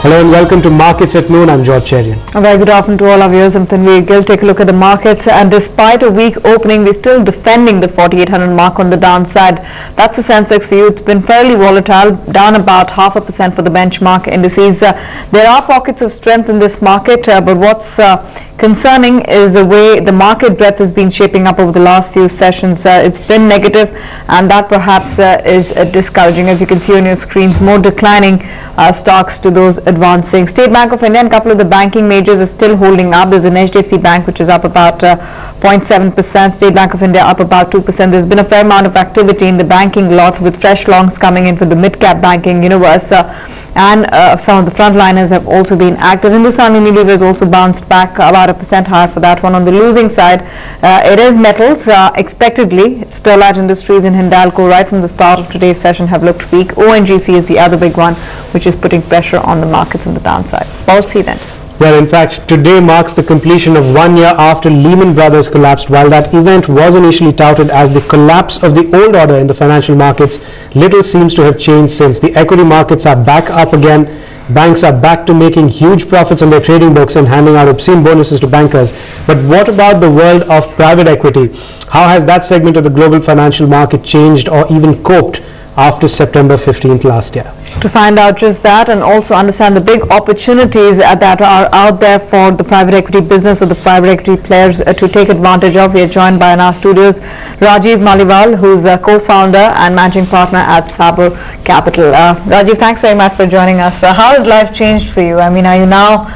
Hello and welcome to Markets at Noon. I'm George Cherian. A very good afternoon to all our viewers. I'm Tanveer Gill. Take a look at the markets, and despite a weak opening, we're still defending the 4,800 mark on the downside. That's the Sensex for you. It's been fairly volatile, down about 0.5% for the benchmark indices. There are pockets of strength in this market, but what's concerning is the way the market breadth has been shaping up over the last few sessions. It's been negative, and that perhaps is discouraging. As you can see on your screens, more declining stocks to those advancing. State Bank of India and a couple of the banking majors are still holding up. There's an HDFC Bank which is up about 0.7%. State Bank of India up about 2%. There's been a fair amount of activity in the banking lot, with fresh longs coming in for the mid-cap banking universe. And some of the frontliners have also been active. Hindustan Unilever has also bounced back about 1% higher for that one. On the losing side, it is metals. Expectedly, Sterlite Industries and Hindalco right from the start of today's session have looked weak. ONGC is the other big one, which is putting pressure on the markets on the downside. Policy then. Well, in fact, today marks the completion of 1 year after Lehman Brothers collapsed. While that event was initially touted as the collapse of the old order in the financial markets, little seems to have changed since. The equity markets are back up again. Banks are back to making huge profits on their trading books and handing out obscene bonuses to bankers. But what about the world of private equity? How has that segment of the global financial market changed or even coped after September 15th last year? To find out just that and also understand the big opportunities that are out there for the private equity business or the private equity players to take advantage of, we are joined by in our studios Rajiv Maliwal, who's a co-founder and managing partner at Sabre Capital. Rajiv, thanks very much for joining us. How has life changed for you? I mean, are you now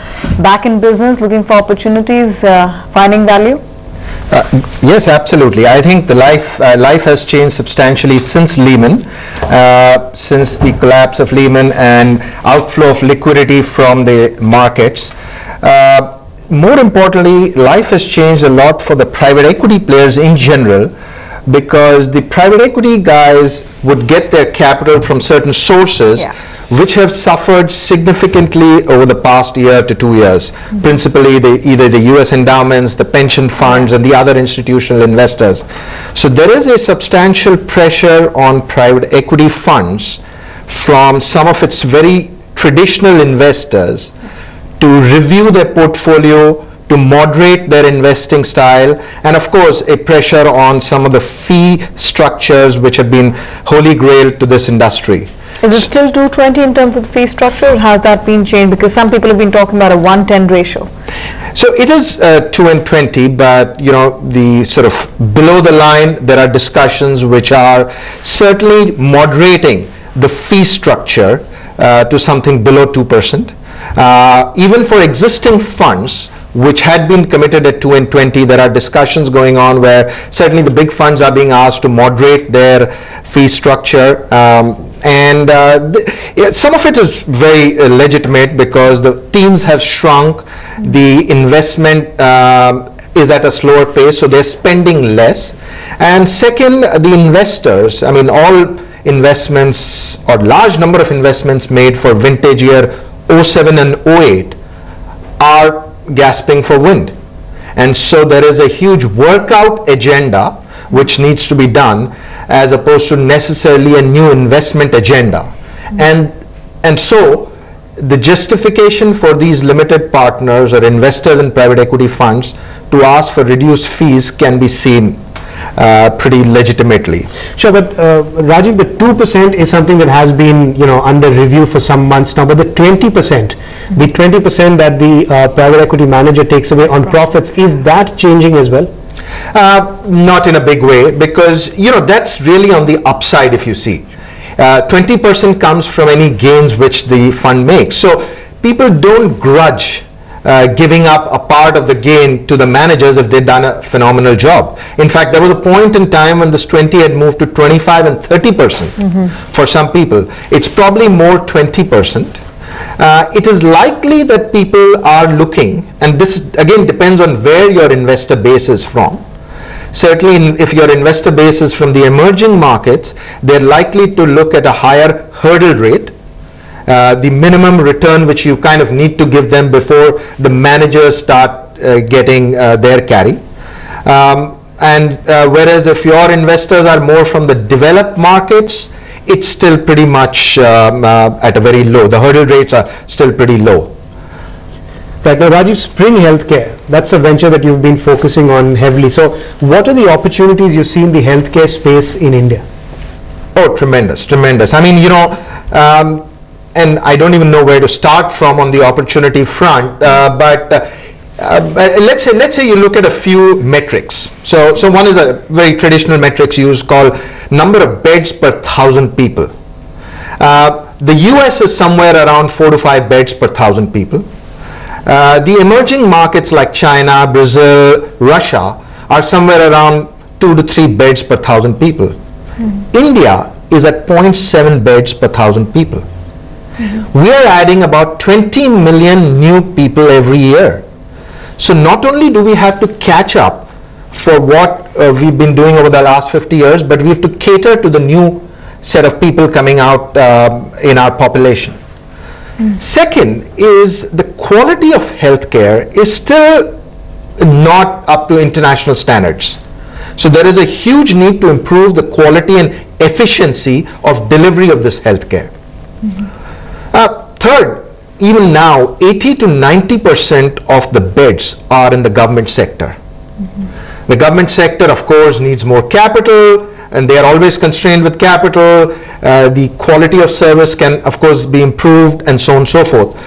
back in business, looking for opportunities, finding value? Yes, absolutely. I think the life has changed substantially since Lehman, since the collapse of Lehman and outflow of liquidity from the markets. More importantly, life has changed a lot for the private equity players in general, because the private equity guys would get their capital from certain sources, which have suffered significantly over the past year to 2 years. Principally, either the US endowments, the pension funds, and the other institutional investors. So there is a substantial pressure on private equity funds from some of its very traditional investors to review their portfolio, to moderate their investing style, and of course a pressure on some of the fee structures which have been holy grail to this industry. Is it still 220 in terms of the fee structure, or has that been changed? Because some people have been talking about a 1:10 ratio. So it is 2:20, but you know, the sort of below the line, there are discussions which are certainly moderating the fee structure to something below 2%. Even for existing funds which had been committed at 2:20, there are discussions going on where certainly the big funds are being asked to moderate their fee structure. And some of it is very legitimate, because the teams have shrunk, the investment is at a slower pace, so they're spending less. And second, the investors, I mean, all investments or large number of investments made for vintage year 07 and 08 are gasping for wind. And so there is a huge workout agenda which needs to be done, as opposed to necessarily a new investment agenda. And so the justification for these limited partners or investors in private equity funds to ask for reduced fees can be seen pretty legitimately. Sure, but Rajiv, the 2% is something that has been, you know, under review for some months now. But the 20%, that the private equity manager takes away on profits, is that changing as well? Not in a big way, because you know, that's really on the upside. If you see, 20% comes from any gains which the fund makes. So people don't grudge giving up a part of the gain to the managers if they've done a phenomenal job. In fact, there was a point in time when this 20 had moved to 25 and 30% for some people. It's probably more 20%. It is likely that people are looking, and this again depends on where your investor base is from. Certainly, if your investor base is from the emerging markets, they're likely to look at a higher hurdle rate, the minimum return which you kind of need to give them before the managers start getting their carry. Whereas if your investors are more from the developed markets, it's still pretty much at a very low. The hurdle rates are still pretty low. Right. Now, Rajiv, Spring Healthcare, that's a venture that you've been focusing on heavily. So what are the opportunities you see in the healthcare space in India? Oh, tremendous, tremendous. I mean, and I don't even know where to start from on the opportunity front, but let's say you look at a few metrics. So one is a very traditional metrics used called number of beds per 1,000 people. The US is somewhere around 4 to 5 beds per 1,000 people. The emerging markets like China, Brazil, Russia are somewhere around 2 to 3 beds per 1,000 people. India is at 0.7 beds per 1,000 people. We are adding about 20 million new people every year. So not only do we have to catch up for what we've been doing over the last 50 years, but we have to cater to the new set of people coming out in our population. Second is the quality of healthcare is still not up to international standards. So there is a huge need to improve the quality and efficiency of delivery of this healthcare. Third, even now 80 to 90% of the beds are in the government sector. The government sector, of course, needs more capital, and they are always constrained with capital. The quality of service can, of course, be improved, and so on and so forth.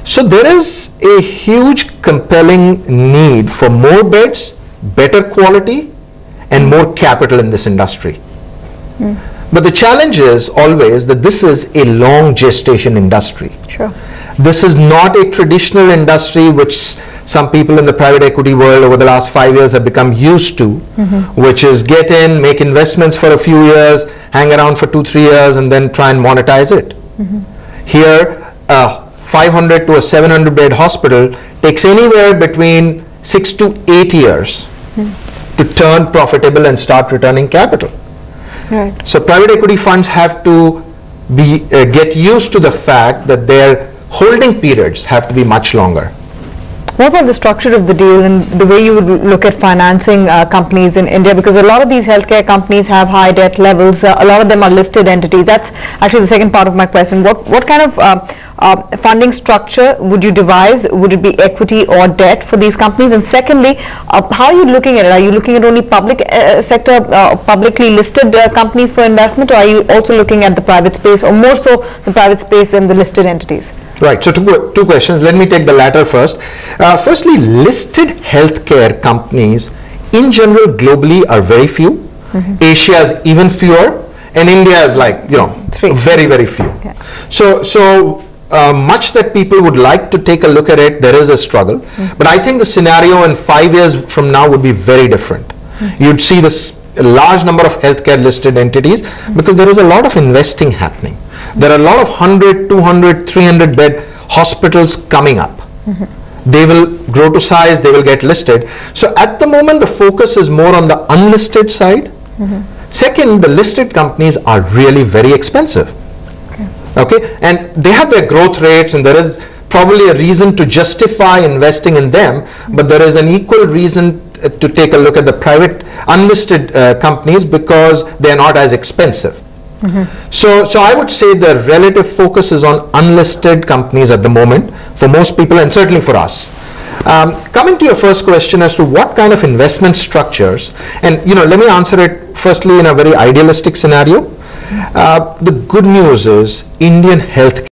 So there is a huge compelling need for more beds, better quality, and more capital in this industry. But the challenge is always that this is a long gestation industry. Sure. This is not a traditional industry which some people in the private equity world over the last 5 years have become used to, which is get in, make investments for a few years, hang around for 2-3 years, and then try and monetize it. Here, a 500 to a 700 bed hospital takes anywhere between 6 to 8 years to turn profitable and start returning capital. Right. So private equity funds have to get used to the fact that their holding periods have to be much longer. What about the structure of the deal and the way you would look at financing companies in India? Because a lot of these healthcare companies have high debt levels. A lot of them are listed entities. That's actually the second part of my question. What kind of funding structure would you devise? Would it be equity or debt for these companies? And secondly, how are you looking at it? Are you looking at only public sector, publicly listed companies for investment, or are you also looking at the private space, or more so the private space than the listed entities? Right, so two questions. Let me take the latter first. Firstly, listed healthcare companies in general globally are very few. Asia is even fewer, and India is like, very, very few. Yeah. So much that people would like to take a look at it, there is a struggle. But I think the scenario in 5 years from now would be very different. You'd see this large number of healthcare listed entities because there is a lot of investing happening. There are a lot of 100, 200, 300 bed hospitals coming up. They will grow to size, they will get listed. So at the moment the focus is more on the unlisted side. Second, the listed companies are really very expensive. Okay, and they have their growth rates, and there is probably a reason to justify investing in them, but there is an equal reason to take a look at the private unlisted companies because they are not as expensive. So I would say the relative focus is on unlisted companies at the moment for most people, and certainly for us. Coming to your first question as to what kind of investment structures, and let me answer it firstly in a very idealistic scenario. The good news is Indian healthcare